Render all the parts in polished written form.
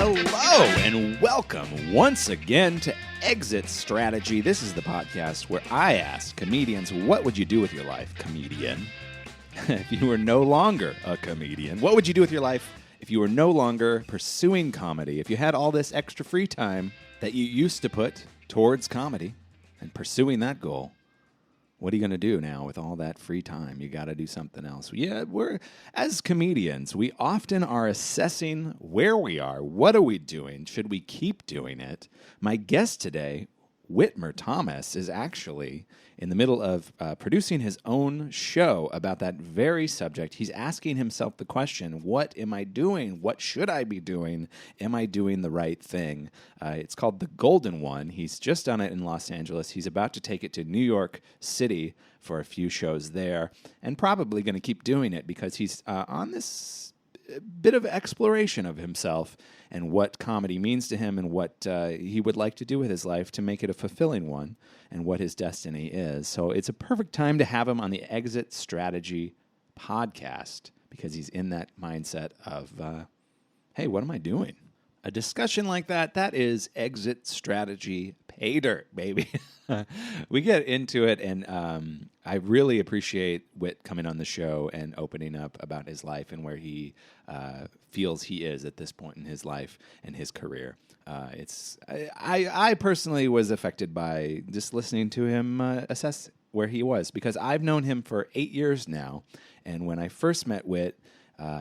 Hello and welcome once again to Exit Strategy. This is the podcast where I ask comedians, what would you do with your life, comedian? If you were no longer a comedian, what would you do with your life if you were no longer pursuing comedy? If you had all this extra free time that you used to put towards comedy and pursuing that goal, what are you going to do now with all that free time? You got to do something else. Yeah, as comedians, we often are assessing where we are. What are we doing? Should we keep doing it? My guest today, Whitmer Thomas, is actually in the middle of producing his own show about that very subject. He's asking himself the question, what am I doing? What should I be doing? Am I doing the right thing? It's called The Golden One. He's just done it in Los Angeles. He's about to take it to New York City for a few shows there, and probably going to keep doing it because he's on this bit of exploration of himself and what comedy means to him and what he would like to do with his life to make it a fulfilling one and what his destiny is. So it's a perfect time to have him on the Exit Strategy podcast because he's in that mindset of, hey, what am I doing? A discussion like that is Exit Strategy pay dirt, baby. We get into it, and I really appreciate Whit coming on the show and opening up about his life and where he feels he is at this point in his life and his career. I personally was affected by just listening to him assess where he was because I've known him for 8 years now, and when I first met Whit,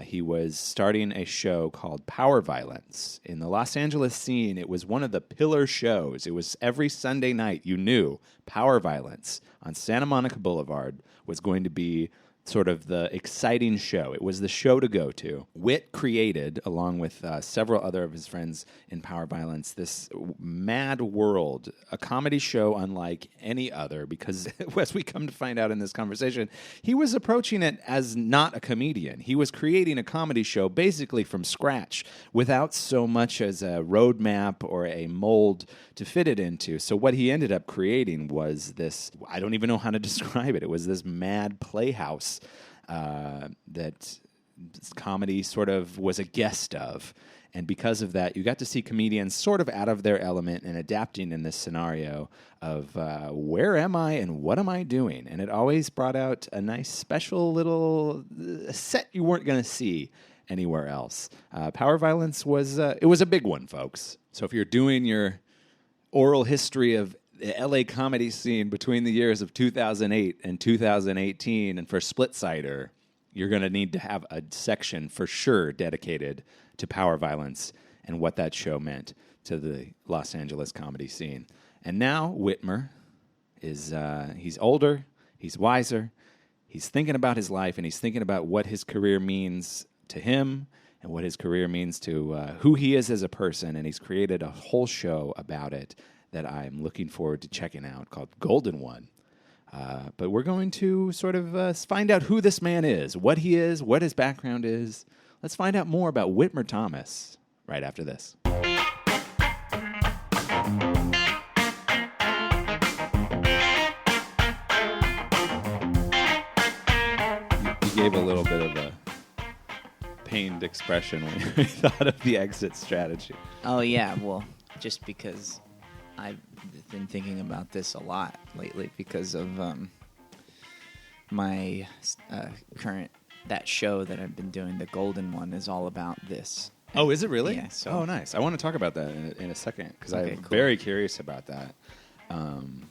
he was starting a show called Power Violence. In the Los Angeles scene, it was one of the pillar shows. It was every Sunday night, you knew, Power Violence on Santa Monica Boulevard was going to be sort of the exciting show. It was the show to go to. Whit created, along with several other of his friends in Power Violence, this Mad World, a comedy show unlike any other, because as we come to find out in this conversation, he was approaching it as not a comedian. He was creating a comedy show basically from scratch without so much as a roadmap or a mold to fit it into. So what he ended up creating was this, I don't even know how to describe it. It was this mad playhouse that comedy sort of was a guest of. And because of that, you got to see comedians sort of out of their element and adapting in this scenario of where am I and what am I doing? And it always brought out a nice special little set you weren't going to see anywhere else. Power Violence was it was a big one, folks. So if you're doing your oral history of the LA comedy scene between the years of 2008 and 2018, and for Splitsider, you're going to need to have a section for sure dedicated to Power Violence and what that show meant to the Los Angeles comedy scene. And now Whitmer is he's older, he's wiser, he's thinking about his life, and he's thinking about what his career means to him and what his career means to who he is as a person, and he's created a whole show about it that I'm looking forward to checking out called Golden One. But we're going to sort of find out who this man is, what his background is. Let's find out more about Whitmer Thomas right after this. You gave a little bit of a pained expression when you thought of the exit strategy. Oh, yeah, well, just because I've been thinking about this a lot lately because of my current, that show that I've been doing, The Golden One, is all about this. Oh, is it really? Yeah. So, oh, nice. I want to talk about that in a second because Okay, I'm cool. very curious about that. And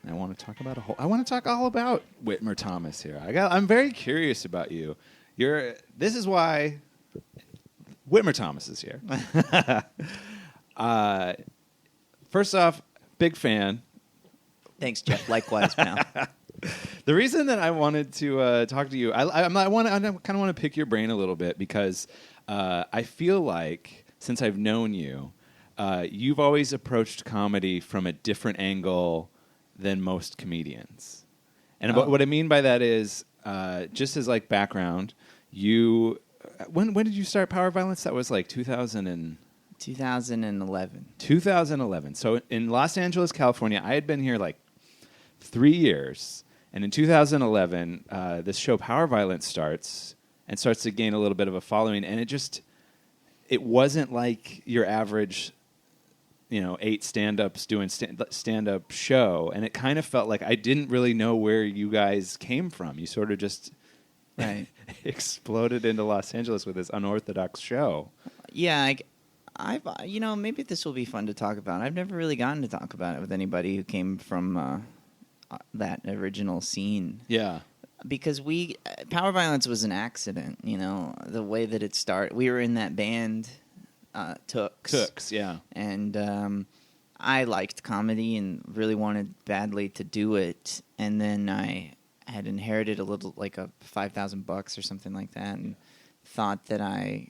I want to talk about I want to talk all about Whitmer Thomas here. I'm very curious about you. This is why Whitmer Thomas is here. First off, big fan. Thanks, Jeff. Likewise, pal. The reason that I wanted to talk to you, I kind of want to pick your brain a little bit because I feel like since I've known you, you've always approached comedy from a different angle than most comedians. And what I mean by that is, just as like background, when did you start Power Violence? That was like 2011. 2011. So in Los Angeles, California, I had been here like 3 years. And in 2011, this show Power Violence starts to gain a little bit of a following. And it wasn't like your average, 8 stand-ups doing stand-up show, and it kind of felt like I didn't really know where you guys came from. You sort of just Right. exploded into Los Angeles with this unorthodox show. Yeah, I've maybe this will be fun to talk about. I've never really gotten to talk about it with anybody who came from that original scene. Yeah. Because Power Violence was an accident, the way that it started. We were in that band, Tooks, yeah. and I liked comedy and really wanted badly to do it. And then I had inherited a little, like a $5,000 or something like that, and thought that I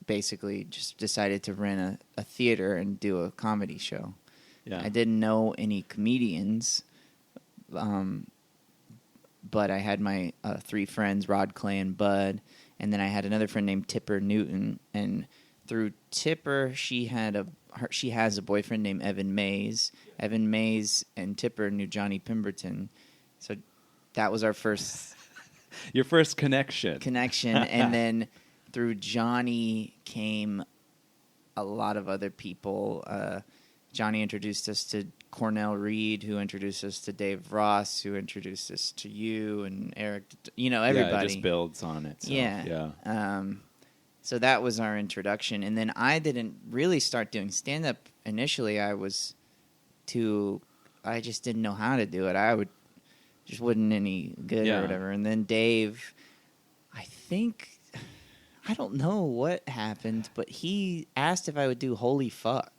basically just decided to rent a theater and do a comedy show. Yeah. I didn't know any comedians, but I had my 3 friends, Rod, Clay, and Bud, and then I had another friend named Tipper Newton. And through Tipper, she has a boyfriend named Evan Mays. Evan Mays and Tipper knew Johnny Pemberton, so that was our first your first connection. And then through Johnny came a lot of other people. Johnny introduced us to Cornell Reed, who introduced us to Dave Ross, who introduced us to you and Eric. Everybody. Yeah, it just builds on itself. Yeah. So that was our introduction. And then I didn't really start doing stand-up initially. I just didn't know how to do it. Just wasn't any good or whatever. And then Dave, I don't know what happened, but he asked if I would do Holy Fuck.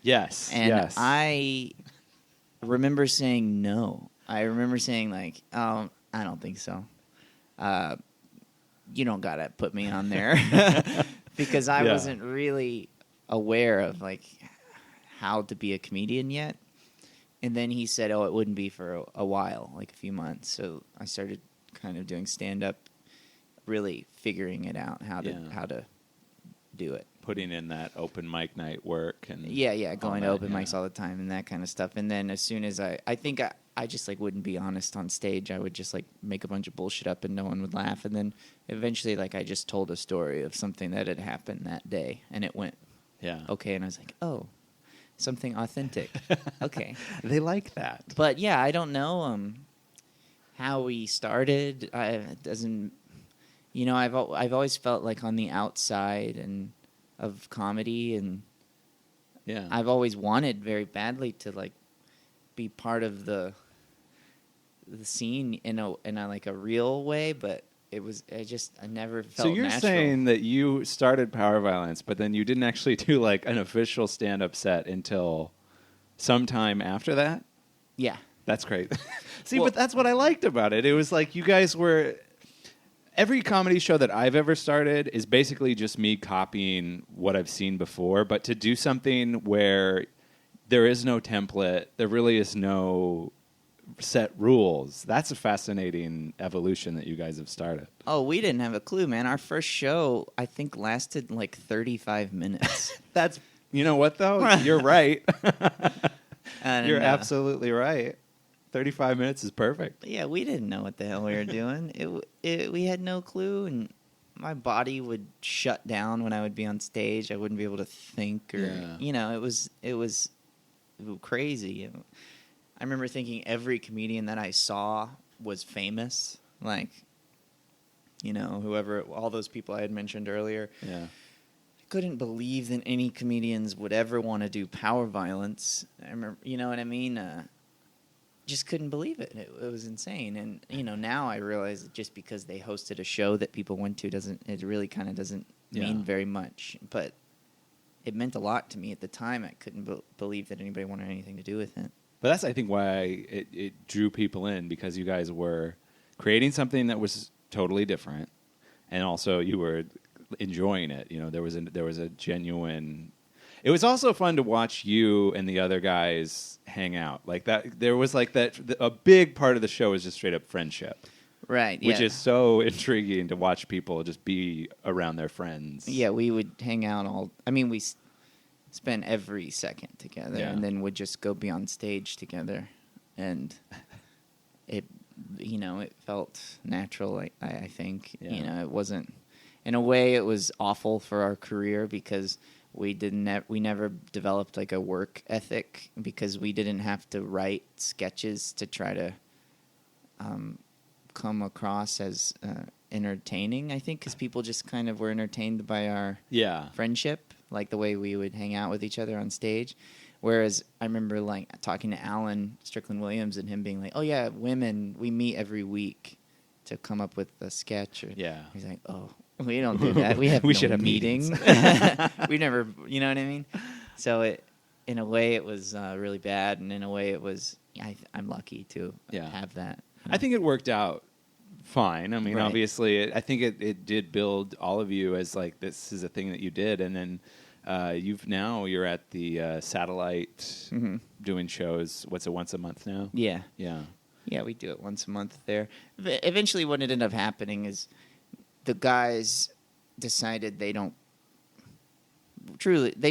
Yes. And I remember saying no. I remember saying I don't think so. You don't gotta put me on there because I wasn't really aware of how to be a comedian yet. And then he said, "Oh, it wouldn't be for a while, like a few months." So I started kind of doing stand up, really figuring it out how to do it. Putting in that open mic night work and going to open mics all the time and that kind of stuff. And then as soon as I think I just wouldn't be honest on stage. I would just make a bunch of bullshit up and no one would laugh. And then eventually I just told a story of something that had happened that day and it went okay. And I was like, oh, something authentic. Okay. They like that. But yeah, I don't know how we started. It doesn't, I've always felt like on the outside and of comedy, and I've always wanted very badly to be part of the scene in a real way, but I never felt. So you're natural. saying that you started Power Violence, but then you didn't actually do an official stand-up set until sometime after that? Yeah, that's great. See, but that's what I liked about it. It was like you guys were. Every comedy show that I've ever started is basically just me copying what I've seen before, but to do something where there is no template, there really is no set rules. That's a fascinating evolution that you guys have started. Oh, we didn't have a clue, man. Our first show, I think, lasted 35 minutes. That's, you know what, though? You're right. You're absolutely right. 35 minutes is perfect. Yeah, we didn't know what the hell we were doing. We had no clue, and my body would shut down when I would be on stage. I wouldn't be able to think, or it was crazy. I remember thinking every comedian that I saw was famous, whoever, all those people I had mentioned earlier. Yeah. I couldn't believe that any comedians would ever want to do Power Violence. I remember, you know what I mean? Just couldn't believe it. It was insane. And, now I realize that just because they hosted a show that people went to doesn't mean very much. But it meant a lot to me at the time. I couldn't believe that anybody wanted anything to do with it. But that's, I think, why it drew people in, because you guys were creating something that was totally different, and also you were enjoying it. There was a genuine. It was also fun to watch you and the other guys hang out like that. There was a big part of the show is just straight up friendship, right? Which is so intriguing to watch people just be around their friends. Yeah, we would hang out we spent every second together, and then would just go be on stage together, and it felt natural. I think it wasn't. in a way, it was awful for our career because we never developed like a work ethic because we didn't have to write sketches to try to come across as entertaining. I think because people just kind of were entertained by our friendship, like the way we would hang out with each other on stage. Whereas I remember like talking to Alan Strickland Williams and him being like, "Oh yeah, women, we meet every week to come up with a sketch." He's like, "Oh, we don't do that. We have should have meetings. We never, you know what I mean?" So in a way, it was really bad, and in a way, it was. I'm lucky to have that. You know? I think it worked out fine. I mean, Right. obviously, I think it did build all of you as like this is a thing that you did, and then you're at the Satellite doing shows. What's it, once a month now? Yeah. Yeah, We do it once a month there. Eventually, what ended up happening is the guys decided they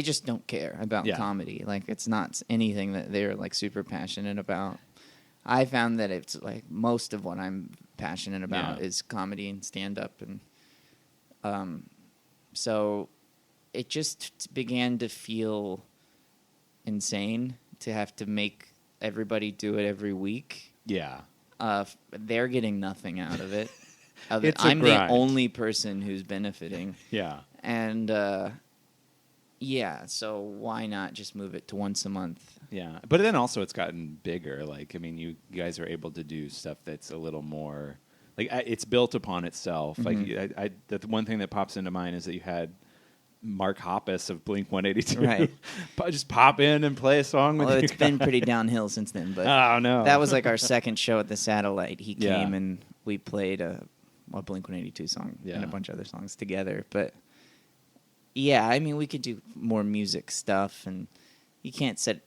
just don't care about comedy. Like, it's not anything that they're like super passionate about. I found that it's like most of what I'm passionate about is comedy and stand-up, and so it just began to feel insane to have to make everybody do it every week. Yeah. They're getting nothing out of it. I'm the only person who's benefiting. Yeah. And so why not just move it to once a month? Yeah, but then also it's gotten bigger. Like, I mean, you guys are able to do stuff that's a little more like it's built upon itself. Mm-hmm. Like, the one thing that pops into mind is that you had Mark Hoppus of Blink-182 right. just pop in and play a song with you. Well, it's been pretty downhill since then. But oh no, that was like our second show at the Satellite. He came and we played a Blink-182 song and a bunch of other songs together. But yeah, I mean, we could do more music stuff, and you can't set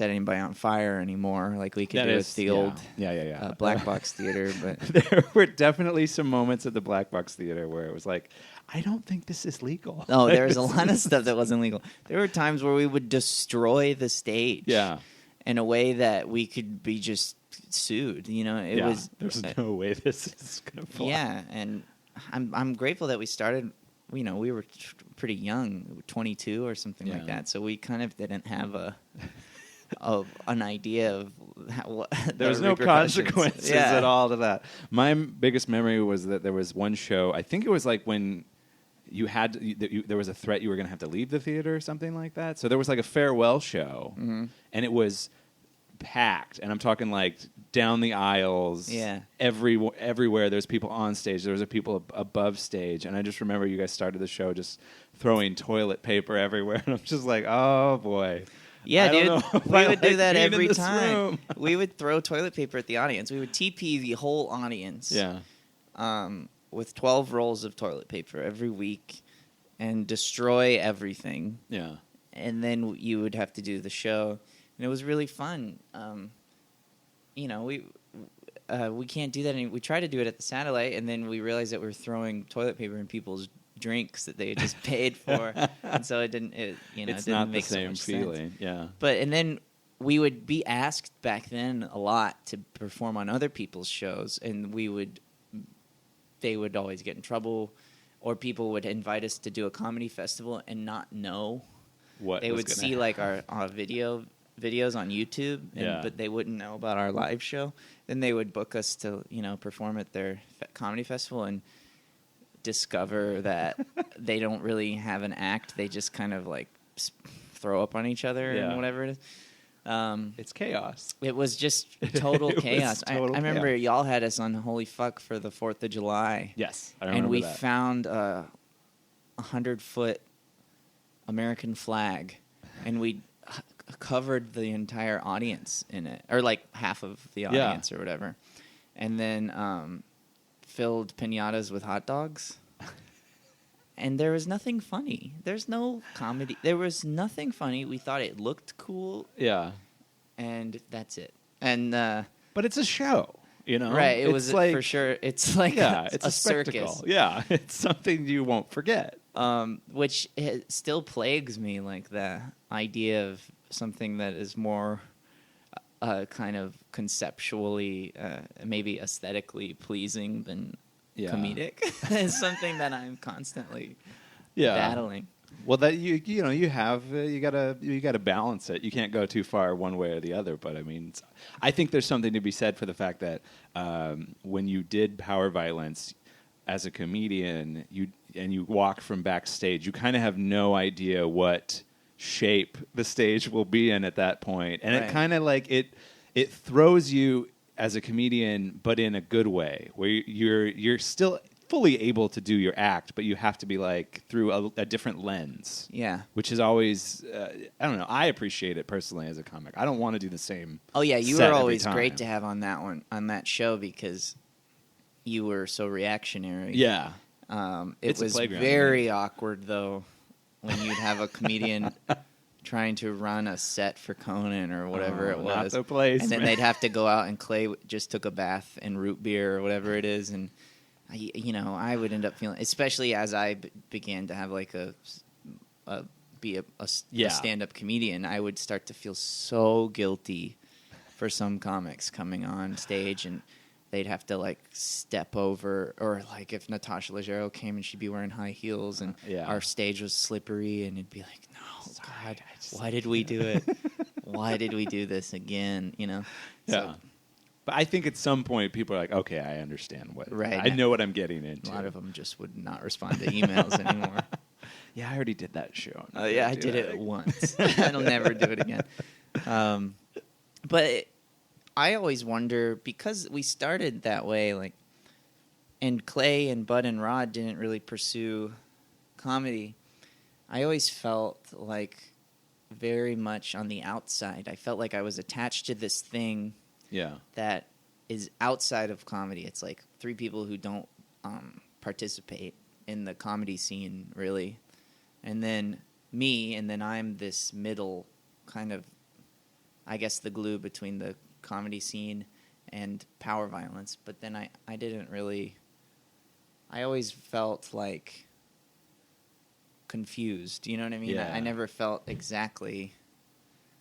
anybody on fire anymore like we could do with the old Black Box Theater. But there were definitely some moments at the Black Box Theater where it was like, I don't think this is legal. Oh, there was a lot of stuff that wasn't legal. There were times where we would destroy the stage in a way that we could be just sued. You know, there's no way this is going to fly. Yeah, and I'm grateful that we started. You know, we were pretty young, 22 or something like that, so we kind of didn't have an idea of how, there was no consequences at all to that. My biggest memory was that there was one show, I think it was like when you had there was a threat you were going to have to leave the theater or something like that. So there was like a farewell show, and it was packed, and I'm talking like down the aisles, everywhere. There's people on stage. There was people above stage, and I just remember you guys started the show just throwing toilet paper everywhere, and I'm just like, oh boy. Yeah, dude, we would do that every room. time. We would throw toilet paper at the audience. We would TP the whole audience. Yeah. With 12 rolls of toilet paper every week and destroy everything. Yeah. And then you would have to do the show. And it was really fun. You know, we can't do that anymore. We tried to do it at the Satellite, and then we realized that we were throwing toilet paper in people's drinks that they had just paid for, and so it didn't make so much feeling. Sense. Yeah. And then we would be asked back then a lot to perform on other people's shows, and they would always get in trouble, or people would invite us to do a comedy festival and not know what they would see like our videos on YouTube, but they wouldn't know about our live show. Then they would book us to perform at their comedy festival and discover that they don't really have an act. They just kind of like throw up on each other and whatever it is. It's chaos. It was just total chaos. I remember y'all had us on Holy Fuck for the 4th of July. Yes, I remember and we that. found a 100-foot American flag, and we covered the entire audience in it, or like half of the audience or whatever, and then filled piñatas with hot dogs. And there was nothing funny. There's no comedy. There was nothing funny. We thought it looked cool. Yeah. And that's it. And but it's a show, Right. It was like, for sure. It's like it's a circus. spectacle. Yeah. It's something you won't forget. Which still plagues me, like the idea of something that is more kind of conceptually, maybe aesthetically pleasing than comedic is something that I'm constantly Yeah. battling. Well, that you gotta balance it. You can't go too far one way or the other. But I mean, I think there's something to be said for the fact that when you did Power Violence as a comedian, you walk from backstage, you kind of have no idea what shape the stage will be in at that point, and Right. it kind of like it throws you as a comedian, but in a good way, where you're still fully able to do your act, but you have to be like through a different lens. Yeah. Which is always, I don't know. I appreciate it personally as a comic. I don't want to do the same. Oh yeah, you set were every always time. great to have on that show because you were so reactionary. Yeah. It It's a was playground, very awkward though when you'd have a comedian trying to run a set for Conan or whatever it was, Not the place. and then man. they'd have to go out and Clay just took a bath in root beer or whatever it is, and I would end up feeling, especially as I began to have like a stand-up comedian, I would start to feel so guilty for some comics coming on stage and they'd have to like step over, or like if Natasha Leggero came and she'd be wearing high heels and our stage was slippery and it'd be like, no, God, why did we do it? Why did we do this again? Yeah. So, But I think at some point people are like, okay, I understand what. Right. I know what I'm getting into. a lot of them just would not respond to emails anymore. Yeah, I already did that show. Yeah, I did it once. I'll never do it again. But I always wonder, because we started that way, like, and Clay and Bud and Rod didn't really pursue comedy. I always felt like very much on the outside. I felt like I was attached to this thing that is outside of comedy. It's like three people who don't participate in the comedy scene, really. And then me, and then I'm this middle kind of, I guess, the glue between the comedy scene and Power Violence. But then I didn't really, I always felt like confused, you know what I mean? Yeah. I never felt exactly...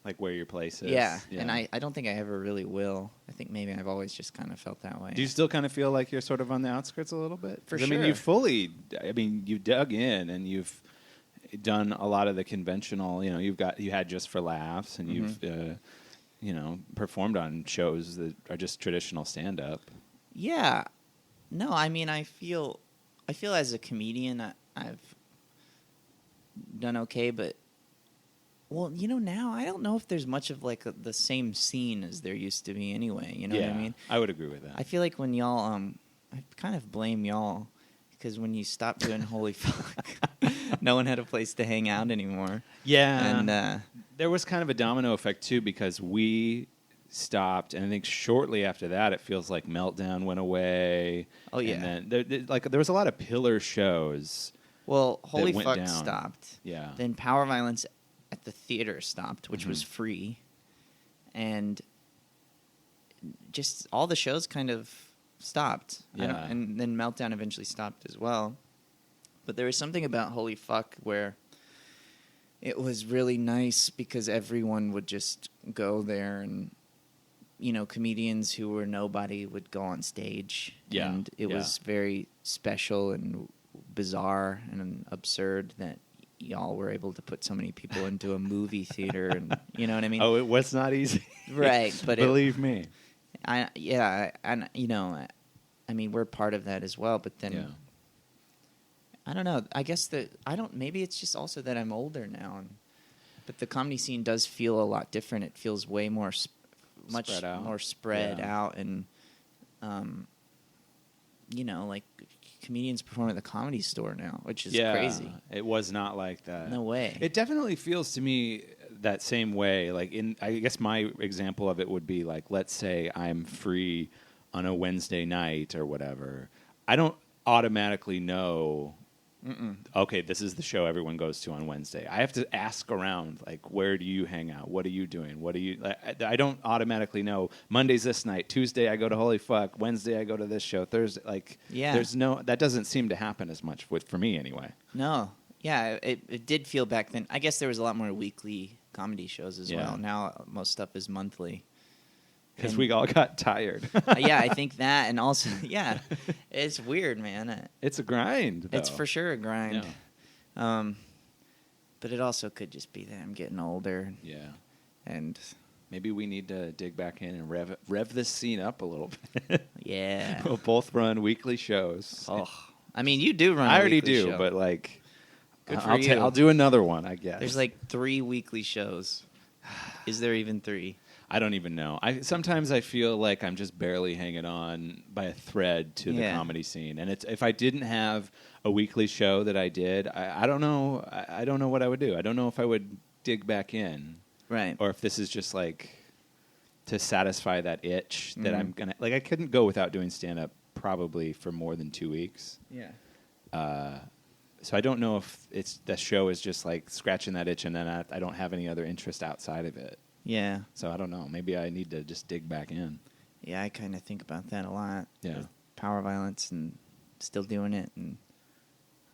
Like where your place is. Yeah, and I don't think I ever really will. I think maybe I've always just kind of felt that way. Do you still kind of feel like you're sort of on the outskirts a little bit? For 'Cause, sure. I mean, you dug in and you've done a lot of the conventional, you had Just for Laughs and you've, performed on shows that are just traditional stand-up. Yeah. No, I mean, I feel as a comedian I've done okay, but well, now I don't know if there's much of like the same scene as there used to be anyway, you know what I mean? I would agree with that. I feel like when y'all I kind of blame y'all because when you stopped doing Holy Fuck, no one had a place to hang out anymore. Yeah. And there was kind of a domino effect too, because we stopped, and I think shortly after that, it feels like Meltdown went away. Oh, yeah. And then there was a lot of pillar shows. well, Holy went Fuck down. stopped. Yeah. Then Power Violence at the theater stopped, which was free. And just all the shows kind of stopped. Yeah. And then Meltdown eventually stopped as well. But there was something about Holy Fuck where it was really nice because everyone would just go there and, comedians who were nobody would go on stage. Yeah. And it was very special and bizarre and absurd that y'all were able to put so many people into a movie theater, and you know what I mean? Oh, it was not easy. Right, but believe me. I mean, we're part of that as well, but then I don't know. I guess maybe it's just also that I'm older now, but the comedy scene does feel a lot different. It feels way more much Spread out. more spread out, and like comedians perform at the Comedy Store now, which is crazy. It was not like that. No way. It definitely feels to me that same way. Like I guess my example of it would be like, let's say I'm free on a Wednesday night or whatever. I don't automatically know. Okay, this is the show everyone goes to on Wednesday. I have to ask around, like, where do you hang out? What are you doing? What do you? I don't automatically know. Monday's this night. Tuesday I go to Holy Fuck. Wednesday I go to this show. Thursday, there's no. That doesn't seem to happen as much for me anyway. No, yeah, it did feel back then. I guess there was a lot more weekly comedy shows as well. Now most stuff is monthly. Because we all got tired. Yeah, I think that, and also, yeah, it's weird, man. It's a grind, though. It's for sure a grind. Yeah. But it also could just be that I'm getting older. Yeah. And maybe we need to dig back in and rev this scene up a little bit. yeah. We'll both run weekly shows. Oh, I mean, you do run. I a already weekly do, show. but like, Good for I'll you. I'll do another one, I guess. There's like 3 weekly shows. Is there even 3? I don't even know. Sometimes I feel like I'm just barely hanging on by a thread to the comedy scene, and if I didn't have a weekly show that I did, I don't know. I don't know what I would do. I don't know if I would dig back in, Right? or if this is just like to satisfy that itch that I'm gonna like. I couldn't go without doing stand up probably for more than 2 weeks. Yeah. So I don't know if the show is just like scratching that itch, and then I don't have any other interest outside of it. Yeah. So I don't know. Maybe I need to just dig back in. Yeah, I kind of think about that a lot. Yeah. With power violence and still doing it, and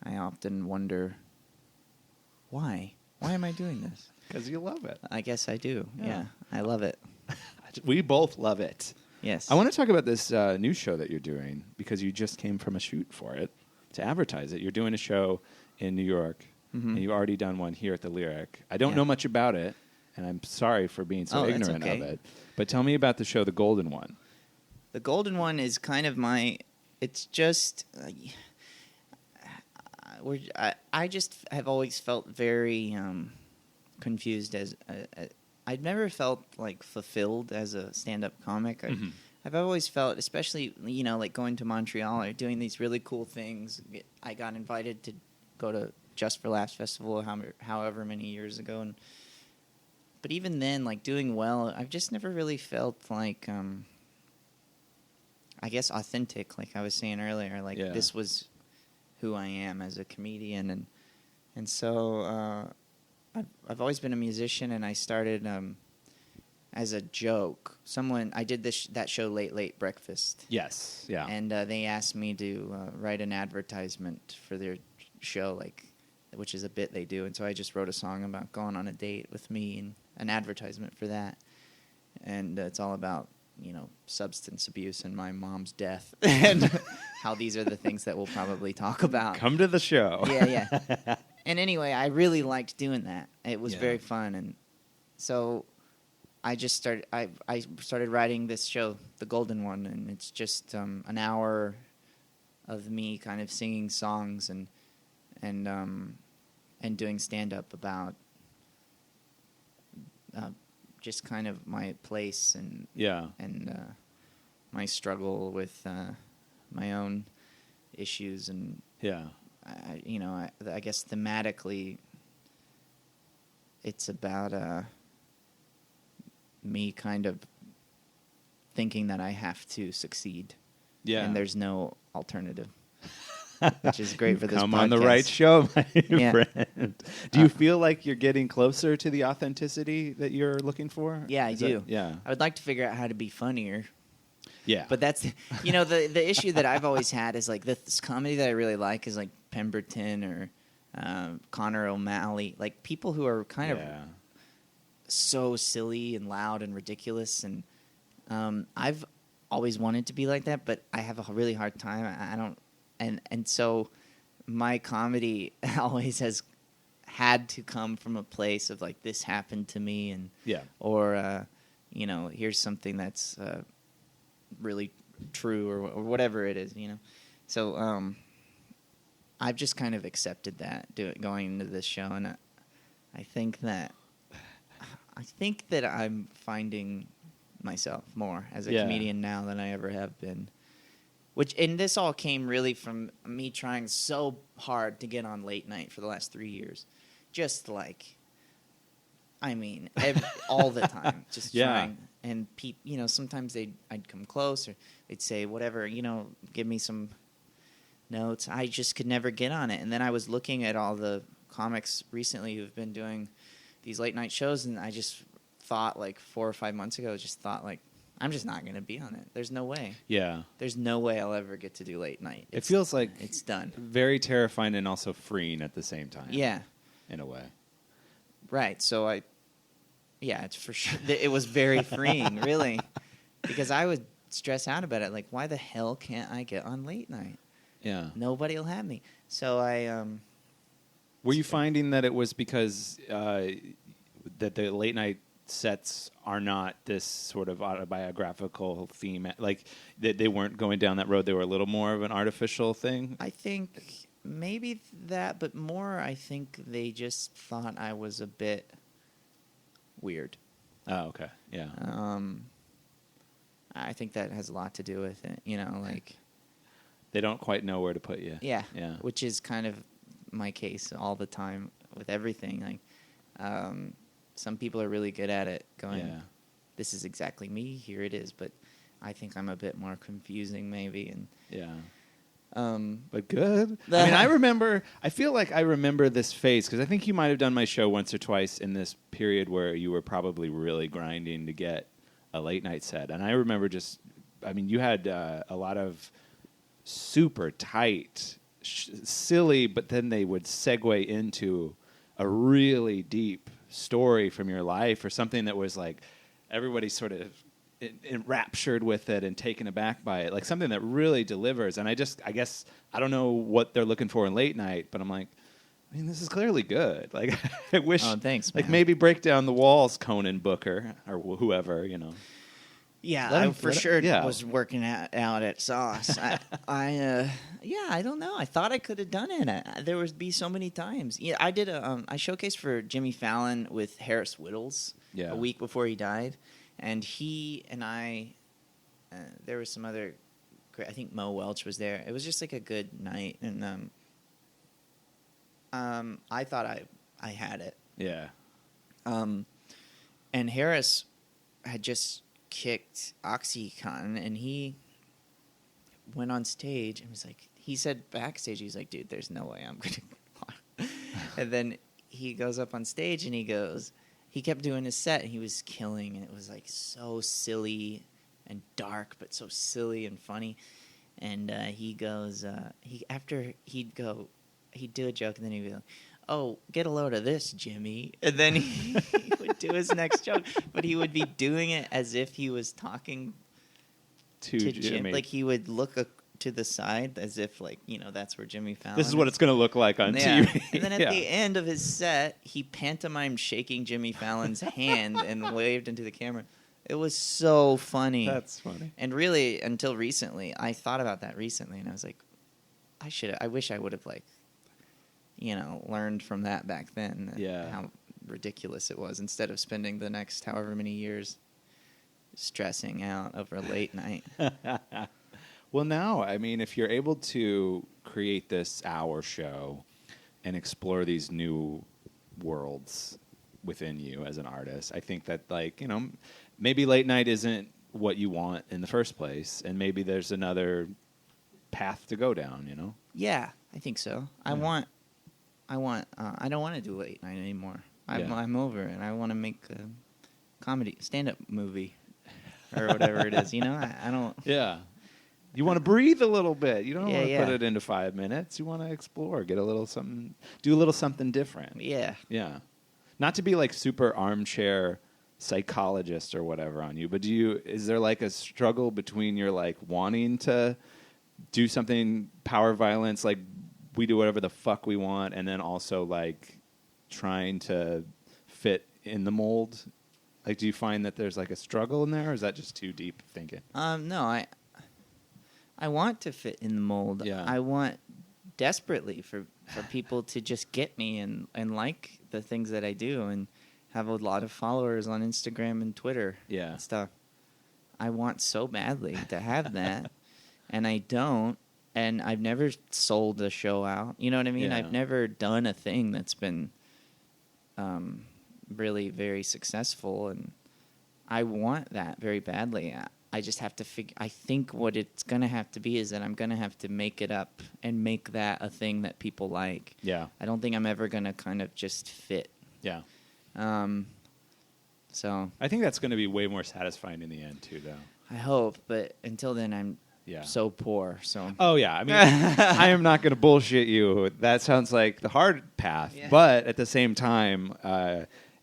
I often wonder, why? Why am I doing this? Because you love it. I guess I do. Yeah. Yeah, I love it. We both love it. Yes. I want to talk about this new show that you're doing because you just came from a shoot for it to advertise it. You're doing a show in New York, and you've already done one here at the Lyric. I don't know much about it, and I'm sorry for being so ignorant of it. But tell me about the show, The Golden One. The Golden One is kind of it's just... I just have always felt very confused as... I've never felt like fulfilled as a stand-up comic. I've always felt, especially, like going to Montreal or doing these really cool things. I got invited to go to Just for Laughs Festival however many years ago. But even then, like doing well, I've just never really felt like, I guess, authentic, like I was saying earlier. Like this was who I am as a comedian. And so I've always been a musician, and I started... as a joke, I did that show, Late Breakfast. Yes, yeah. And they asked me to write an advertisement for their show, which is a bit they do. And so I just wrote a song about going on a date with me and an advertisement for that. And it's all about, substance abuse and my mom's death and how these are the things that we'll probably talk about. Come to the show. Yeah. And anyway, I really liked doing that. It was very fun. And so... I started writing this show, The Golden One, and it's just an hour of me kind of singing songs and doing stand up about just kind of my place and my struggle with my own issues and I guess thematically it's about me kind of thinking that I have to succeed. Yeah. And there's no alternative. Which is great for this podcast. Come on the right show, my friend. Do you feel like you're getting closer to the authenticity that you're looking for? Yeah, I do. Yeah. I would like to figure out how to be funnier. Yeah. But that's, the issue that I've always had is like this comedy that I really like is like Pemberton or Connor O'Malley. Like people who are kind of so silly and loud and ridiculous, and I've always wanted to be like that, but I have a really hard time. I don't, and so my comedy always has had to come from a place of like this happened to me, and or here's something that's really true or whatever it is, So I've just kind of accepted that going into this show, and I think that I'm finding myself more as a comedian now than I ever have been. And this all came really from me trying so hard to get on late night for the last 3 years. Just like, all the time, just trying. And sometimes I'd come close or they'd say whatever, give me some notes. I just could never get on it. And then I was looking at all the comics recently who've been doing these late night shows, and I just thought like 4 or 5 months ago, I'm just not going to be on it. There's no way. Yeah. There's no way I'll ever get to do late night. It feels like it's done. Very terrifying and also freeing at the same time. Yeah. In a way. Right. So it's for sure. It was very freeing, really. because I would stress out about it. Like, why the hell can't I get on late night? Yeah. Nobody will have me. So I. Were you finding that it was because that the late night sets are not this sort of autobiographical theme? Like, they weren't going down that road. They were a little more of an artificial thing? I think maybe that, but more I think they just thought I was a bit weird. Oh, okay. Yeah. I think that has a lot to do with it. You know, like... They don't quite know where to put you. Yeah. Yeah. Which is kind of my case all the time with everything. Like, some people are really good at it, going, this is exactly me, here it is. But I think I'm a bit more confusing, maybe. And but good. I mean, I feel like I remember this phase, because I think you might have done my show once or twice in this period where you were probably really grinding to get a late night set. And I remember you had a lot of super tight, silly, but then they would segue into a really deep story from your life, or something that was like everybody sort of enraptured with it and taken aback by it, like something that really delivers. And I guess I don't know what they're looking for in late night, but I'm like, I mean, this is clearly good. Like, I wish. Oh, thanks, like man. maybe break down the walls, Conan Booker or whoever, you know. Yeah, I for sure was working out at Sauce. I don't know. I thought I could have done it. There would be so many times. Yeah, I did I showcased for Jimmy Fallon with Harris Whittles a week before he died, and he and I, there was some other, I think Mo Welch was there. It was just like a good night, and I thought I had it. Yeah. And Harris had just kicked OxyContin, and he went on stage and was like, he said backstage, he's like, dude, there's no way I'm gonna and then he goes up on stage and he kept doing his set, and he was killing, and it was like so silly and dark, but so silly and funny. And he goes, he'd do a joke, and then he'd be like, oh, get a load of this, Jimmy. And then he would do his next joke, but he would be doing it as if he was talking to Jimmy. Like, he would look to the side as if, like, you know, that's where Jimmy Fallon This is what it's going to look like on TV. And then at the end of his set, he pantomimed shaking Jimmy Fallon's hand and waved into the camera. It was so funny. That's funny. And really, until recently, I thought about that recently, and I was like, I wish I would have, like, you know, learned from that back then. How ridiculous it was, instead of spending the next however many years stressing out over late night. Well, now, I mean, if you're able to create this hour show and explore these new worlds within you as an artist, I think that, like, you know, maybe late night isn't what you want in the first place, and maybe there's another path to go down, you know? Yeah, I think so. I don't want to do late night anymore. I'm over it. I want to make a comedy, stand-up movie, or whatever it is. You know, I don't. Yeah. You want to breathe a little bit. You don't want to put it into 5 minutes. You want to explore, get a little something, do a little something different. Yeah. Yeah. Not to be like super armchair psychologist or whatever on you, but is there like a struggle between your like wanting to do something power violence, like we do whatever the fuck we want, and then also like trying to fit in the mold? Like, do you find that there's like a struggle in there, or is that just too deep thinking? No, I want to fit in the mold. Yeah. I want desperately for people to just get me and like the things that I do, and have a lot of followers on Instagram and Twitter and stuff. I want so badly to have that, and I don't. And I've never sold a show out. You know what I mean? Yeah. I've never done a thing that's been really very successful, and I want that very badly. I just have to figure... I think what it's going to have to be is that I'm going to have to make it up and make that a thing that people like. Yeah. I don't think I'm ever going to kind of just fit. Yeah. So... I think that's going to be way more satisfying in the end, too, though. I hope, but until then, I'm... so poor. So. Oh yeah, I mean, I am not going to bullshit you. That sounds like the hard path, but at the same time,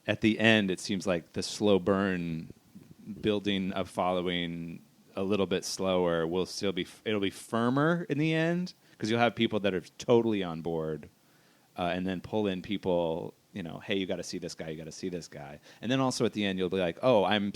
at the end, it seems like the slow burn building a following a little bit slower will still be, it'll be firmer in the end because you'll have people that are totally on board and then pull in people, you know, hey, you got to see this guy, you got to see this guy. And then also at the end, you'll be like, oh, I'm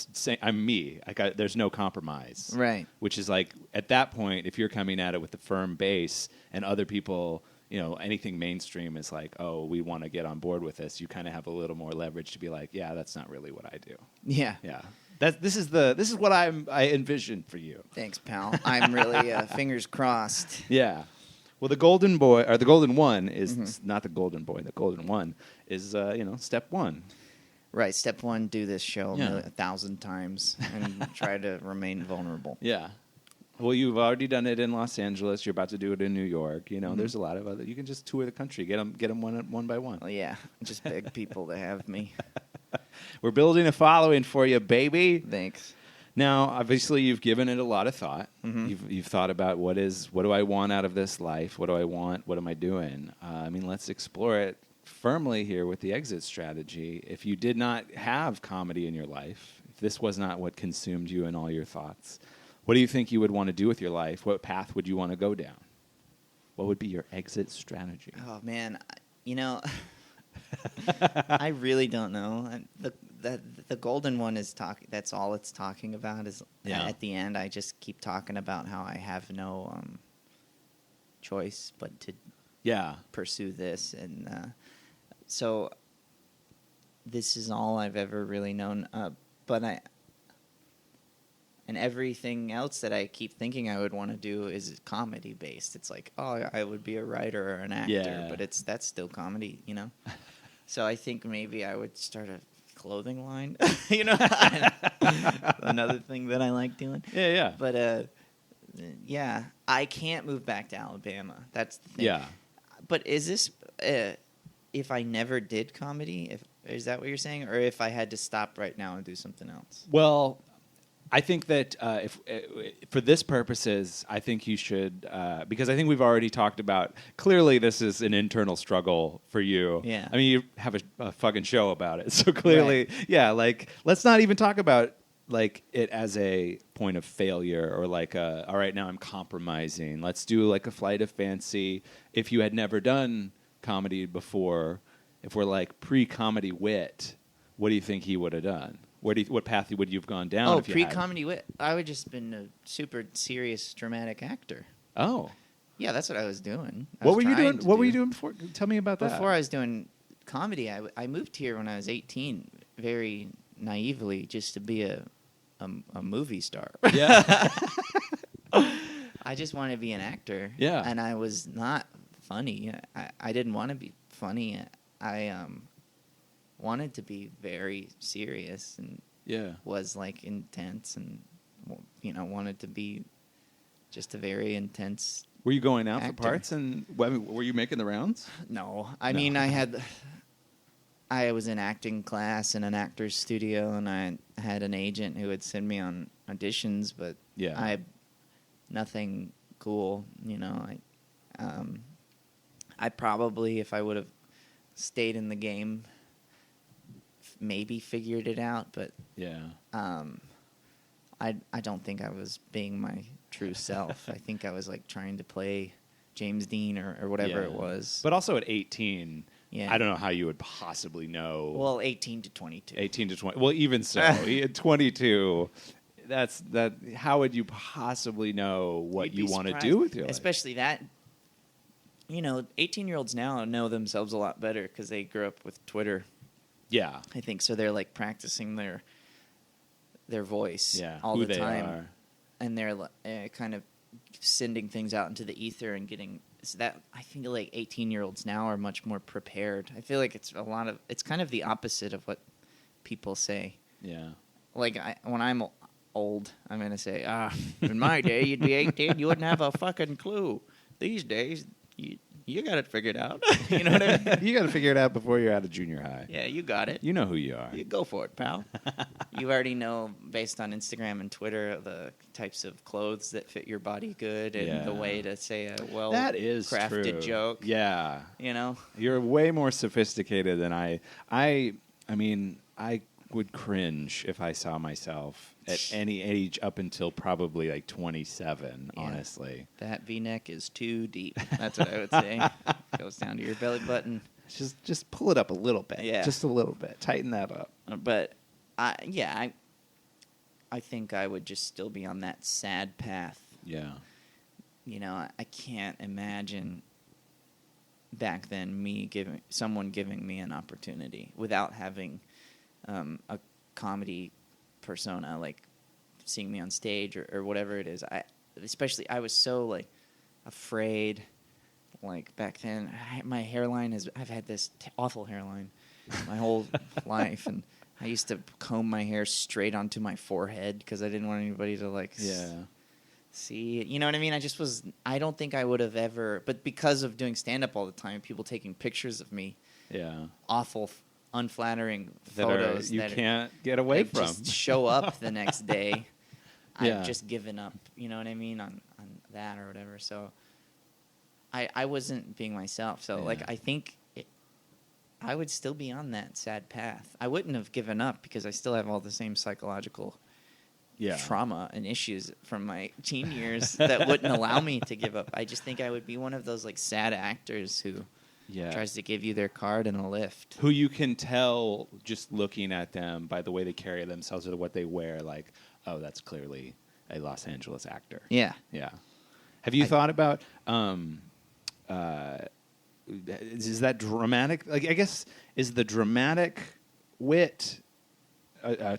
me. There's no compromise. Right. Which is like, at that point, if you're coming at it with a firm base and other people, you know, anything mainstream is like, oh, we want to get on board with this, you kind of have a little more leverage to be like, yeah, that's not really what I do. Yeah. Yeah. This is what I envision for you. Thanks, pal. I'm really fingers crossed. Yeah. Well, the golden boy, or the golden one is not the golden boy. The golden one is, step one. Right. Step one, do this show Yeah. 1,000 times and try to remain vulnerable. Yeah. Well, you've already done it in Los Angeles. You're about to do it in New York. You know, there's a lot of other. You can just tour the country. Get them one by one. Well, yeah. Just beg people to have me. We're building a following for you, baby. Thanks. Now, obviously, you've given it a lot of thought. You've thought about what do I want out of this life? What do I want? What am I doing? Let's explore it firmly here with the exit strategy. If you did not have comedy in your life, if this was not what consumed you and all your thoughts, what do you think you would want to do with your life? What path would you want to go down? What would be your exit strategy? Oh, man. You know, I really don't know. The golden one is talking. That's all it's talking about. Is at the end, I just keep talking about how I have no choice but to pursue this, and so this is all I've ever really known. But and everything else that I keep thinking I would want to do is comedy based. It's like, oh, I would be a writer or an actor, but that's still comedy, you know. So I think maybe I would start a clothing line, you know. Another thing that I like doing. Yeah. But I can't move back to Alabama. That's the thing. Yeah. But is this if I never did comedy? Is that what you're saying, or if I had to stop right now and do something else? Well, I think that if for this purposes, I think you should because I think we've already talked about. Clearly, this is an internal struggle for you. Yeah. I mean, you have a fucking show about it, so clearly, Like, let's not even talk about like it as a point of failure or like all right, now I'm compromising. Let's do like a flight of fancy. If you had never done comedy before, if we're like pre-comedy Whit, what do you think he would have done? What path would you have gone down? Oh, pre-comedy Whit. I would just been a super serious dramatic actor. Oh, yeah, that's what I was doing. What were you doing? What were you doing before? Tell me about that. Before I was doing comedy, I moved here when I was 18, very naively, just to be a movie star. Yeah. I just wanted to be an actor. Yeah. And I was not funny. I didn't want to be funny. I wanted to be very serious and was like intense and wanted to be just a very intense. Were you going out actor. for parts and were you making the rounds? No. I mean, I was in acting class in an actor's studio, and I had an agent who would send me on auditions, but I had nothing cool, you know. I probably, if I would have stayed in the game, maybe figured it out, but I don't think I was being my true self. I think I was like trying to play James Dean or whatever it was. But also at 18, I don't know how you would possibly know. Well, 18 to 22. 18 to 20. Well, even so, at 22, how would you possibly know what you want to do with your life? Especially that, 18-year-olds now know themselves a lot better because they grew up with Twitter. Yeah. I think so. They're like practicing their voice all who the time. Are. And they're kind of sending things out into the ether and getting that. I think like 18-year-olds now are much more prepared. I feel like it's kind of the opposite of what people say. Yeah. Like when I'm old, I'm going to say, in my day, you'd be 18, you wouldn't have a fucking clue. These days, you got it figured out. You know what I mean? You got to figure it out before you're out of junior high. Yeah, you got it. You know who you are. You go for it, pal. You already know, based on Instagram and Twitter, the types of clothes that fit your body good and the way to say a well-crafted joke. Yeah. You know? You're way more sophisticated than I mean, I would cringe if I saw myself at any age up until probably like 27, Yeah. honestly. That V-neck is too deep. That's what I would say. Goes down to your belly button. Just pull it up a little bit. Yeah. Just a little bit. Tighten that up. But I think I would just still be on that sad path. Yeah. You know, I can't imagine back then someone giving me an opportunity without having a comedy persona, like seeing me on stage or whatever it is. I was so like afraid. Like back then, my hairline I've had this awful hairline my whole life, and I used to comb my hair straight onto my forehead because I didn't want anybody to see it. You know what I mean? I don't think I would have ever, but because of doing stand-up all the time, people taking pictures of me, awful, unflattering photos you can't get away from. Just show up the next day. Yeah. I've just given up, you know what I mean, on that or whatever. So I wasn't being myself. So, I think I would still be on that sad path. I wouldn't have given up because I still have all the same psychological trauma and issues from my teen years that wouldn't allow me to give up. I just think I would be one of those sad actors who tries to give you their card and a lift. Who you can tell just looking at them by the way they carry themselves or what they wear, like, oh, that's clearly a Los Angeles actor. Yeah. Yeah. Have you thought about is that dramatic? Like, I guess, is the dramatic wit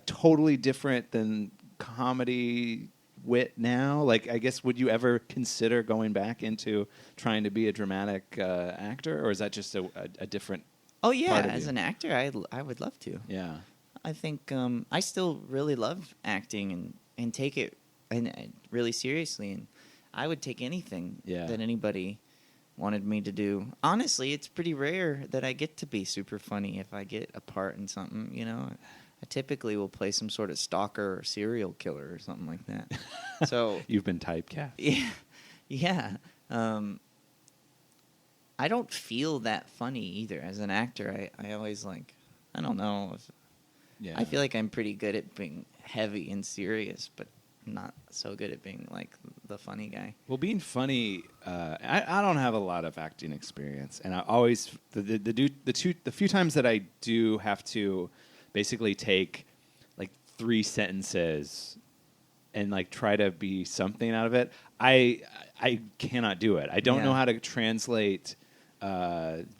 totally different than comedy wit now? Like, I guess, would you ever consider going back into trying to be a dramatic actor, or is that just a different? Oh yeah, part of as you? an actor, I would love to. Yeah. I think I still really love acting and take it really seriously, and I would take anything that anybody wanted me to do. Honestly, it's pretty rare that I get to be super funny if I get a part in something, you know. I typically will play some sort of stalker or serial killer or something like that. So You've been typecast. Yeah. I don't feel that funny either as an actor. I always I don't know. I feel like I'm pretty good at being heavy and serious, but not so good at being the funny guy. Well, being funny, I don't have a lot of acting experience, and I always the few times that I do have to basically take 3 sentences and try to be something out of it, I cannot do it. I don't know how to translate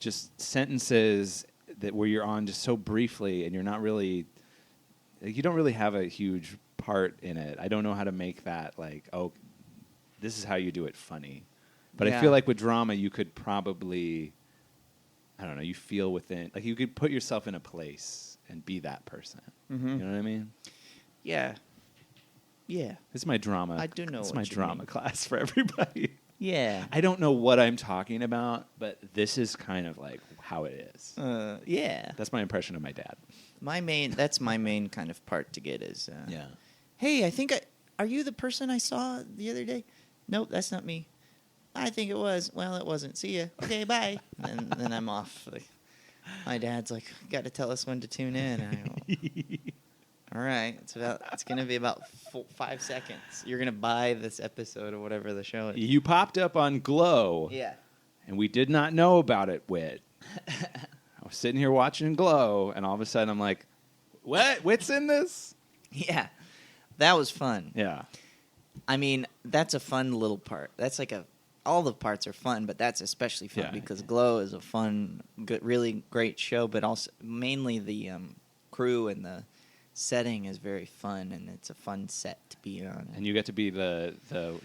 just sentences where you're on just so briefly, and you're not really you don't really have a huge part in it. I don't know how to make that this is how you do it funny. But I feel like with drama you could probably, I don't know, you feel within, you could put yourself in a place and be that person. Mm-hmm. You know what I mean? Yeah. Yeah. This is my drama. I do know This is what my you drama mean. class for everybody. Yeah. I don't know what I'm talking about, but this is kind of how it is. Yeah. That's my impression of my dad. That's my main kind of part to get is Yeah. Hey, are you the person I saw the other day? Nope, that's not me. I think it was. Well, it wasn't. See ya. Okay, bye. And then I'm off. My dad's got to tell us when to tune in. And I go, all right, it's going to be about 5 seconds. You're going to buy this episode or whatever the show is. You popped up on Glow. Yeah. And we did not know about it, Whit. I was sitting here watching Glow, and all of a sudden I'm like, what? Whit's in this? Yeah. That was fun. Yeah. I mean, that's a fun little part. That's all the parts are fun, but that's especially fun because Glow is a fun, good, really great show, but also mainly the crew and the setting is very fun, and it's a fun set to be on. And you get to be the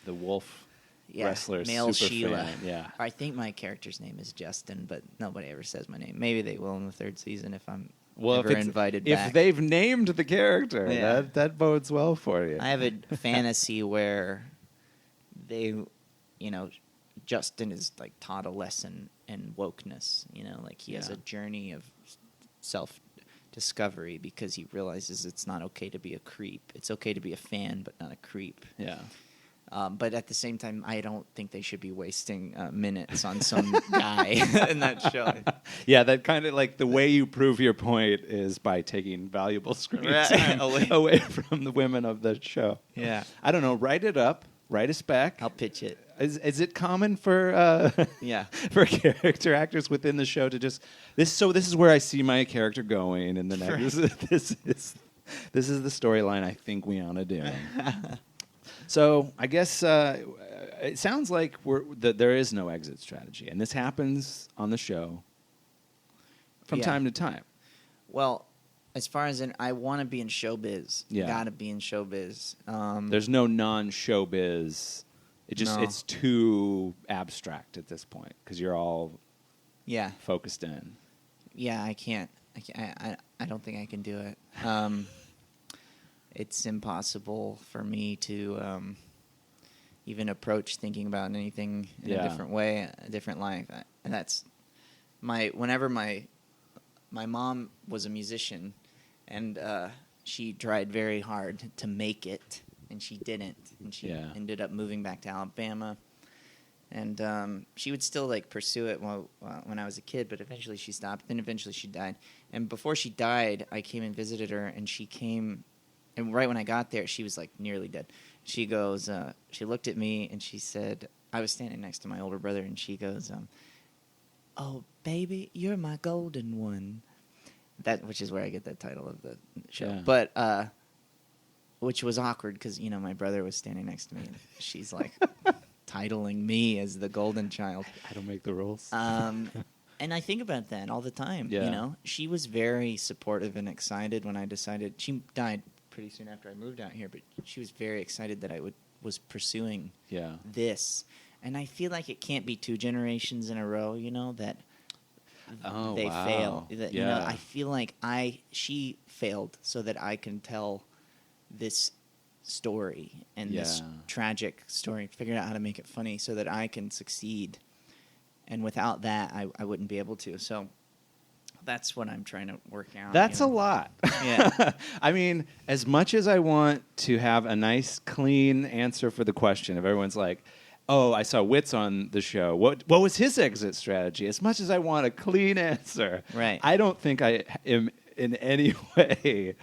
wolf wrestler, male super Sheila. fan. Yeah. I think my character's name is Justin, but nobody ever says my name. Maybe they will in the 3rd season if I'm ever invited back. If they've named the character, that bodes well for you. I have a fantasy where they, Justin is taught a lesson in wokeness. He has a journey of self-discovery because he realizes it's not okay to be a creep. It's okay to be a fan, but not a creep. Yeah. But at the same time, I don't think they should be wasting minutes on some guy in that show. Yeah, that kind of like the way you prove your point is by taking valuable screen time away from the women of the show. Yeah. I don't know. Write it up. Write a spec. I'll pitch it. Is it common for Yeah. for character actors within the show to just this? So this is where I see my character going in the next. Right. This is the storyline I think we ought to do. So I guess it sounds like there is no exit strategy, and this happens on the show from time to time. Well, as far as I want to be in showbiz. Yeah. Got to be in showbiz. There's no non-showbiz. It's too abstract at this point because you're all focused in. Yeah, I can't. I don't think I can do it. It's impossible for me to even approach thinking about anything in a different way, a different life. And that's whenever my mom was a musician, and she tried very hard to make it, and she didn't, and she ended up moving back to Alabama. And she would still like pursue it when I was a kid, but eventually she stopped. Then eventually she died. And before she died, I came and visited her, and she came. And right when I got there, she was like nearly dead. She goes, she looked at me and she said, I was standing next to my older brother, and she goes, "Oh, baby, you're my golden one." Which is where I get the title of the show. Yeah. But which was awkward because my brother was standing next to me, and she's like titling me as the golden child. I don't make the rules. And I think about that all the time. Yeah. She was very supportive and excited when I decided. She died pretty soon after I moved out here, but she was very excited that I was pursuing this. And I feel like it can't be 2 generations in a row, that they fail. That, I feel like she failed so that I can tell this story and this tragic story, figure out how to make it funny so that I can succeed. And without that, I wouldn't be able to. So that's what I'm trying to work out. That's a lot. Yeah. I mean, as much as I want to have a nice, clean answer for the question, if everyone's like, oh, I saw Whit's on the show, what was his exit strategy? As much as I want a clean answer, right. I don't think I am in any way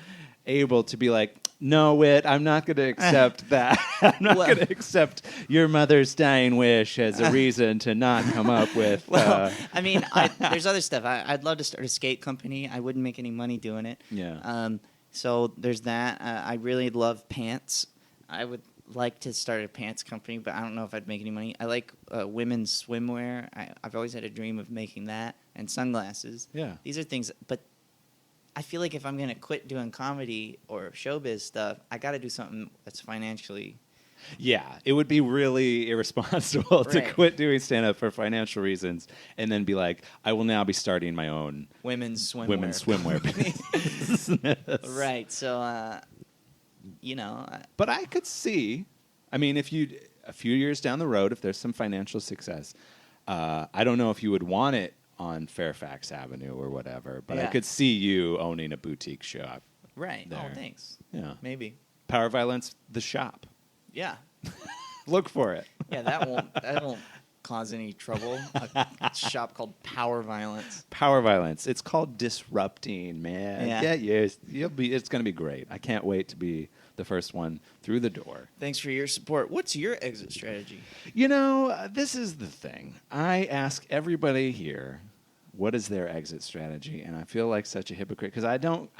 able to be like, no, Whit, I'm not going to accept that. I'm not going to accept your mother's dying wish as a reason to not come up with... I mean, there's other stuff. I'd love to start a skate company. I wouldn't make any money doing it. Yeah. So there's that. I really love pants. I would like to start a pants company, but I don't know if I'd make any money. I like women's swimwear. I've always had a dream of making that, and sunglasses. Yeah. These are things, but I feel like if I'm going to quit doing comedy or showbiz stuff, I got to do something that's financially... Yeah, it would be really irresponsible to quit doing stand-up for financial reasons and then be like, I will now be starting my own... Women's swimwear business. Right, so, But I could see, I mean, if you... A few years down the road, if there's some financial success, I don't know if you would want it on Fairfax Avenue or whatever, but I could see you owning a boutique shop. Right. There. Oh, thanks. Yeah. Maybe. Power Violence, the shop. Yeah. Look for it. Yeah, that won't cause any trouble. A shop called Power Violence. Power Violence. It's called disrupting, man. Yeah. Get used. It's going to be great. I can't wait to be the first one through the door. Thanks for your support. What's your exit strategy? This is the thing. I ask everybody here, what is their exit strategy? And I feel like such a hypocrite because I don't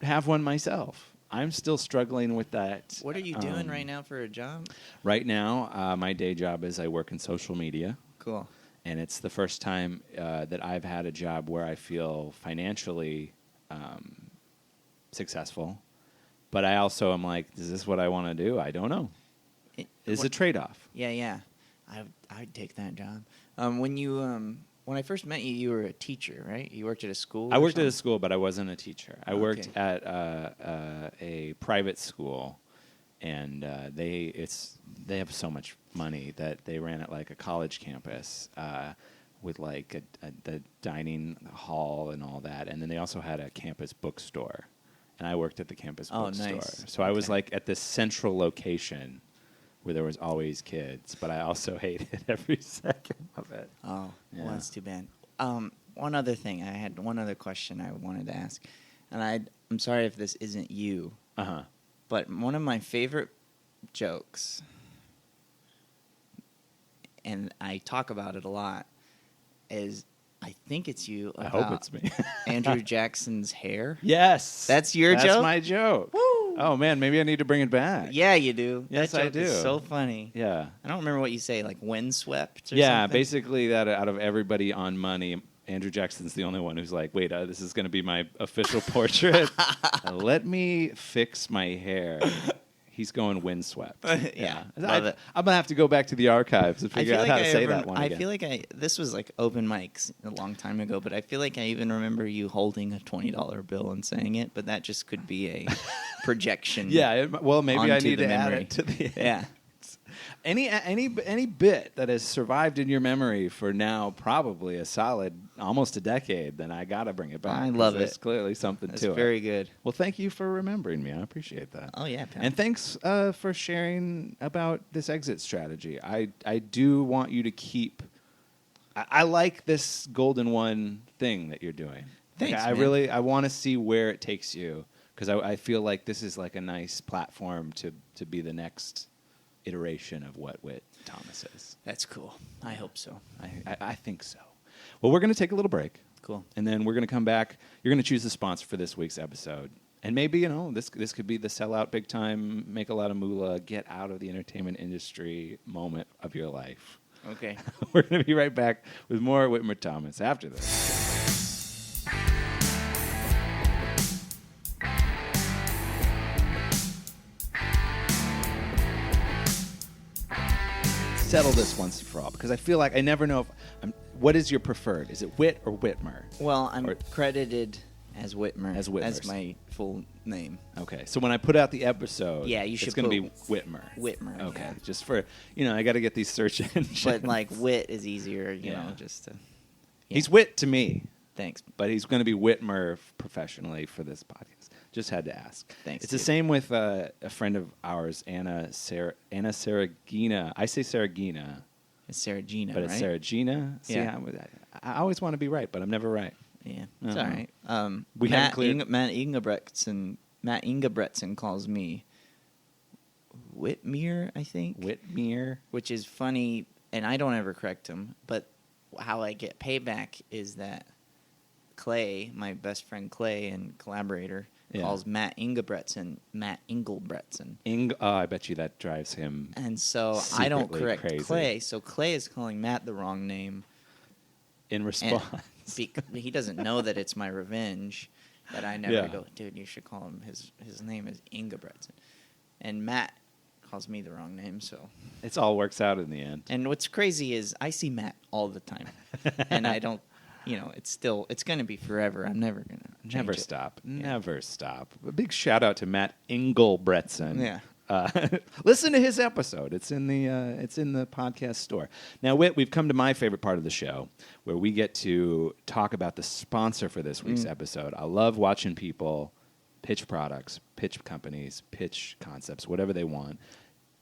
have one myself. I'm still struggling with that. What are you doing right now for a job? Right now, my day job is I work in social media. Cool. And it's the first time that I've had a job where I feel financially successful. But I also am like, is this what I want to do? I don't know. It's a trade-off. Yeah. I'd take that job. When I first met you, you were a teacher, right? You worked at a school? I worked at a school, but I wasn't a teacher. I worked at a private school, and they have so much money that they ran it like a college campus with like the dining hall and all that. And then they also had a campus bookstore. And I worked at the campus bookstore. Nice. So I was like at this central location where there was always kids, but I also hated every second of it. Oh, Yeah. well, that's too bad. One other thing. I had one other question I wanted to ask. And I'm sorry if this isn't you, but one of my favorite jokes, and I talk about it a lot, is I think it's you I about hope it's me. Andrew Jackson's hair. Yes. That's your joke? That's my joke. Woo! Oh, man, maybe I need to bring it back. Yeah, you do. Yes, that I joke do. is so funny. Yeah. I don't remember what you say, like windswept or Yeah, something? basically that out of everybody on Money, Andrew Jackson's the only one who's like, wait, this is going to be my official portrait. Let me fix my hair. He's going windswept. Yeah. I'm going to have to go back to the archives and I figure feel out like how to say that one I again. feel like this was like open mics a long time ago, but I feel like I even remember you holding a $20 bill and saying it, but that just could be a projection. Yeah, well, maybe I onto need the to add memory. it to the Yeah. Any bit that has survived in your memory for now probably a solid almost a decade, then I got to bring it back. I love 'cause there's it. clearly something That's to it. very good. Well, thank you for remembering me. I appreciate that. Oh, yeah, pal. And thanks for sharing about this exit strategy. I do want you to keep. I like this golden one thing that you're doing. Thanks, I man. really want to see where it takes you, because I feel like this is like a nice platform to be the next iteration of what Whit Thomas is. That's cool. I hope so. I think so. Well, we're going to take a little break. Cool. And then we're going to come back. You're going to choose the sponsor for this week's episode. And maybe, this could be the sell out big time, make a lot of moolah, get out of the entertainment industry moment of your life. Okay. We're going to be right back with more Whitmer Thomas after this. Settle this once and for all, because I feel like I never know what is your preferred? Is it Whit or Whitmer? Well, I'm Or- credited as Whitmer. As Whitmer. As my full name. Okay, so when I put out the episode, Yeah, you should it's going to put be Whitmer. Whitmer, Okay, yeah. just for I got to get these search engines. But like Whit is easier, you Yeah. know, just to. Yeah. He's Whit to me, Thanks. but he's going to be Whitmer professionally for this podcast. Just had to ask. Thanks, It's the dude. same with a friend of ours, Anna Saragina. I say Saragina, It's Saragina, but right? it's Saragina. See, Yeah. I always want to be right, but I'm never right. Yeah, it's Uh-huh. all right. We haven't cleared- Matt Ingebretson calls me Whitmer, I think. Whitmer. Which is funny, and I don't ever correct him. But how I get payback is that Clay, my best friend Clay and collaborator, Yeah. calls Matt Ingebretson Matt Engelbretson. I bet you that drives him. And so I don't Secretly correct crazy. Clay. So Clay is calling Matt the wrong name. In response. He doesn't know that it's my revenge. That I never Yeah. go, dude, you should call him. His name is Ingebretson. And Matt calls me the wrong name, so. It all works out in the end. And what's crazy is I see Matt all the time. And I don't, it's going to be forever. I'm never going to Never it. stop. Yeah. Never stop. A big shout out to Matt Engelbretson. Yeah. Listen to his episode. It's in the podcast store. Now, Whit, we've come to my favorite part of the show, where we get to talk about the sponsor for this week's episode. I love watching people pitch products, pitch companies, pitch concepts, whatever they want.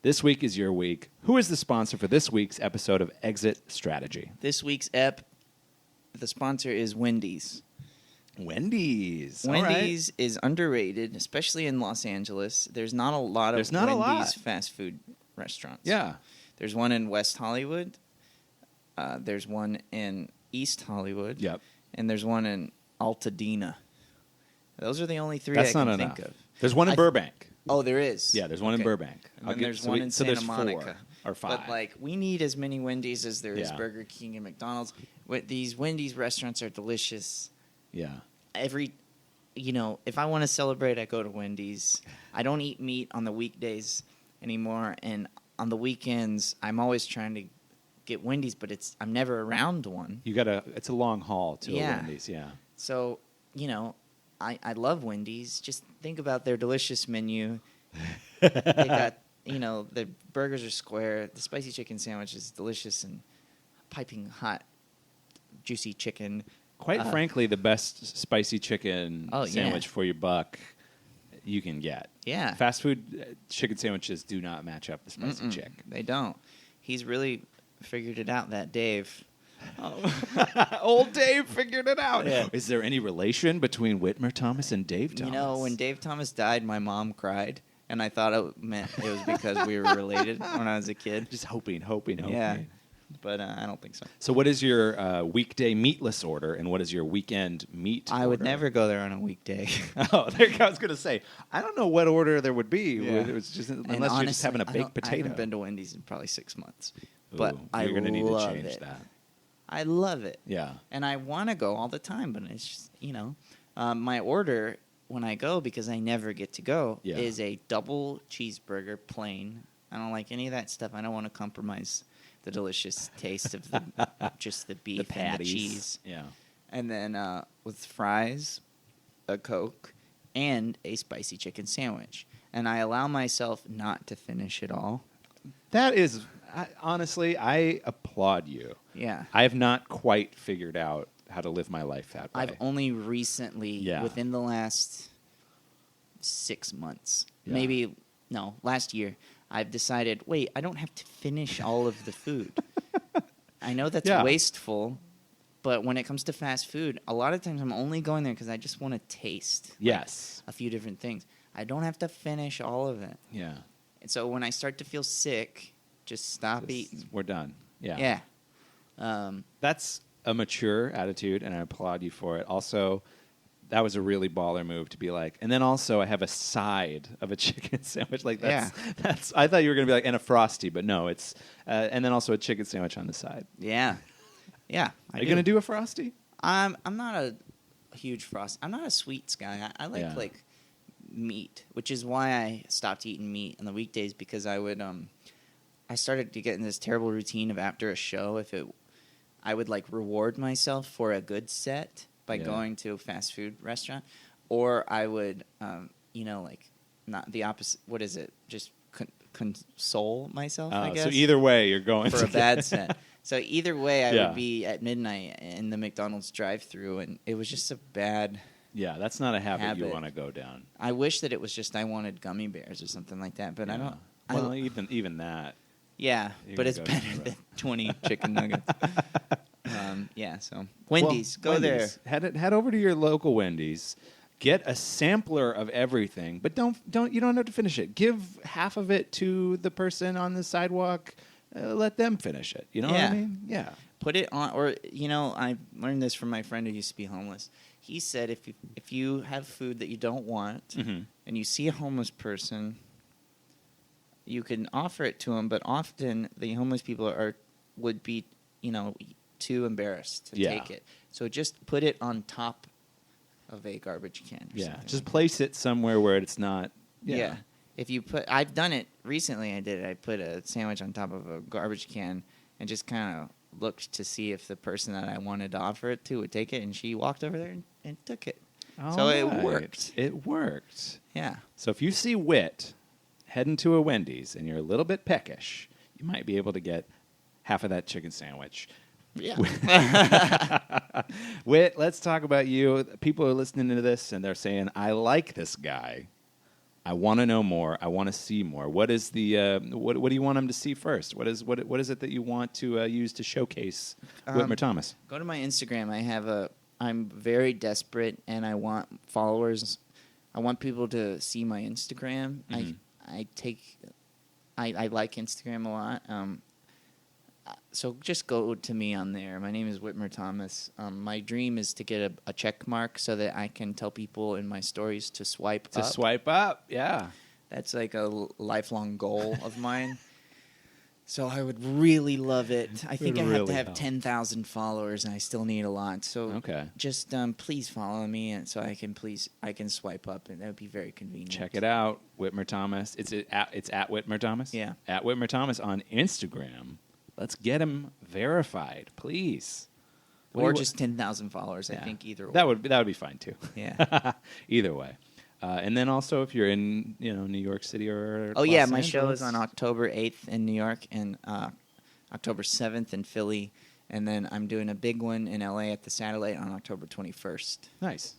This week is your week. Who is the sponsor for this week's episode of Exit Strategy? This week's the sponsor is Wendy's. Wendy's. All right. Wendy's is underrated, especially in Los Angeles. There's not a lot of There's not a Wendy's lot. fast food restaurants. Yeah. There's one in West Hollywood. There's one in East Hollywood. Yep. And there's one in Altadena. Those are the only three That's I can not think enough. of. There's one in I- Burbank. Oh, there is? Yeah, there's one in Okay. Burbank. And then there's one in so Santa there's Monica. 4 or 5. But, like, we need as many Wendy's as there is Yeah. Burger King and McDonald's. These Wendy's restaurants are delicious. Yeah. If I want to celebrate, I go to Wendy's. I don't eat meat on the weekdays anymore, and on the weekends, I'm always trying to get Wendy's, but I'm never around one. It's a long haul to Yeah. a Wendy's, yeah. So, I love Wendy's. Just think about their delicious menu. They got, the burgers are square. The spicy chicken sandwich is delicious and piping hot, juicy chicken. Quite frankly, the best spicy chicken Oh, yeah. sandwich for your buck you can get. Yeah. Fast food chicken sandwiches do not match up the spicy chick. They don't. He's really figured it out, that Dave. Old Dave figured it out. Yeah. Is there any relation between Whitmer Thomas and Dave Thomas? You know, when Dave Thomas died, my mom cried, and I thought it meant it was because we were related when I was a kid. Just hoping. Yeah, but I don't think so. So what is your weekday meatless order, and what is your weekend meat I order? would never go there on a weekday. Oh, there I was going to say, I don't know what order there would be. Yeah. It was just, And unless you're just honestly, having a baked I potato. haven't been to Wendy's in probably 6 months, Ooh, but I you're gonna need to love change it. that. I love it. Yeah. And I want to go all the time, but it's just, my order when I go, because I never get to go, Yeah. is a double cheeseburger plain. I don't like any of that stuff. I don't want to compromise the delicious taste of just the beef The and the patties. cheese. Yeah. And then with fries, a Coke, and a spicy chicken sandwich. And I allow myself not to finish it all. That is, honestly, I applaud you. Yeah. I have not quite figured out how to live my life that way. I've only recently, Yeah. within the last 6 months, Yeah. last year, I've decided, wait, I don't have to finish all of the food. I know that's Yeah. wasteful, but when it comes to fast food, a lot of times I'm only going there because I just want to taste Yes. a few different things. I don't have to finish all of it. Yeah. And so when I start to feel sick, just stop eating. We're done. Yeah. Yeah. That's a mature attitude, and I applaud you for it. Also, that was a really baller move to be like, and then also I have a side of a chicken sandwich. Like that's I thought you were going to be like, and a Frosty, but no, it's, and then also a chicken sandwich on the side. Yeah. Yeah. Are you going to do a Frosty? I'm not a huge frost. I'm not a sweets guy. I like Yeah. like meat, which is why I stopped eating meat on the weekdays, because I would I started to get in this terrible routine of after a show, I would like reward myself for a good set by going to a fast food restaurant, or I would like not the opposite. What is it? Just console myself, I guess. So either way, you're going for to a bad set. So either way, I Yeah. would be at midnight in the McDonald's drive-thru, and it was just a bad. Yeah, that's not a habit you Habit. want to go down. I wish that it was just I wanted gummy bears or something like that, but I Yeah. don't. Well, even that. Yeah, You're but gonna it's go better through than it. 20 chicken nuggets. Yeah, so Wendy's, Well, go Wendy's. Head over to your local Wendy's. Get a sampler of everything, but don't you don't have to finish it. Give half of it to the person on the sidewalk. Let them finish it. You know what I Yeah. mean? Yeah. there. Put it on, or I learned this from my friend who used to be homeless. He said if you have food that you don't want Mhm. and you see a homeless person, you can offer it to them, but often the homeless people would be too embarrassed to Yeah. take it. So just put it on top of a garbage can. Or Yeah. something Just like place it somewhere where it's not. that. Yeah. If you I've done it recently. I did it. I put a sandwich on top of a garbage can and just kind of looked to see if the person that I wanted to offer it to would take it, and she walked over there and took it. So it Alright. worked. It worked. Yeah. So if you see Whit heading to a Wendy's and you're a little bit peckish, you might be able to get half of that chicken sandwich. Yeah. Whit, let's talk about you. People are listening to this and they're saying, I like this guy. I want to know more. I want to see more. What is the what do you want them to see first? What is it that you want to use to showcase Whitmer Thomas? Go to my Instagram. I'm very desperate, and I want followers. I want people to see my Instagram. Mhm. I like Instagram a lot. So just go to me on there. My name is Whitmer Thomas. My dream is to get a check mark so that I can tell people in my stories to swipe up. Swipe up, yeah. That's like a lifelong goal of mine. So I would really love it. I think I have really to have help. 10,000 followers, and I still need a lot. So Okay. just please follow me, and so I can swipe up, and that would be very convenient. Check it out, Whitmer Thomas. It's at Whitmer Thomas? Yeah. At Whitmer Thomas on Instagram. Let's get him verified, please. What do Or you- just 10,000 followers. I Yeah. think either way. That would be fine too. Yeah. Either way. And then also if you're in New York City or Oh, yeah, Los my show is Angeles. on October 8th in New York and October 7th in Philly. And then I'm doing a big one in LA at the Satellite on October 21st. Nice.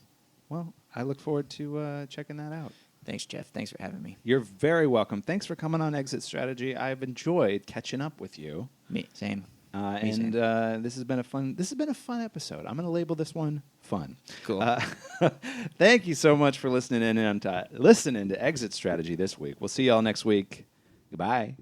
Well, I look forward to checking that out. Thanks, Jeff. Thanks for having me. You're very welcome. Thanks for coming on Exit Strategy. I've enjoyed catching up with you. Me, same. This has been a fun episode. I'm going to label this one fun. Cool. Thank you so much for listening to Exit Strategy this week. We'll see y'all next week. Goodbye.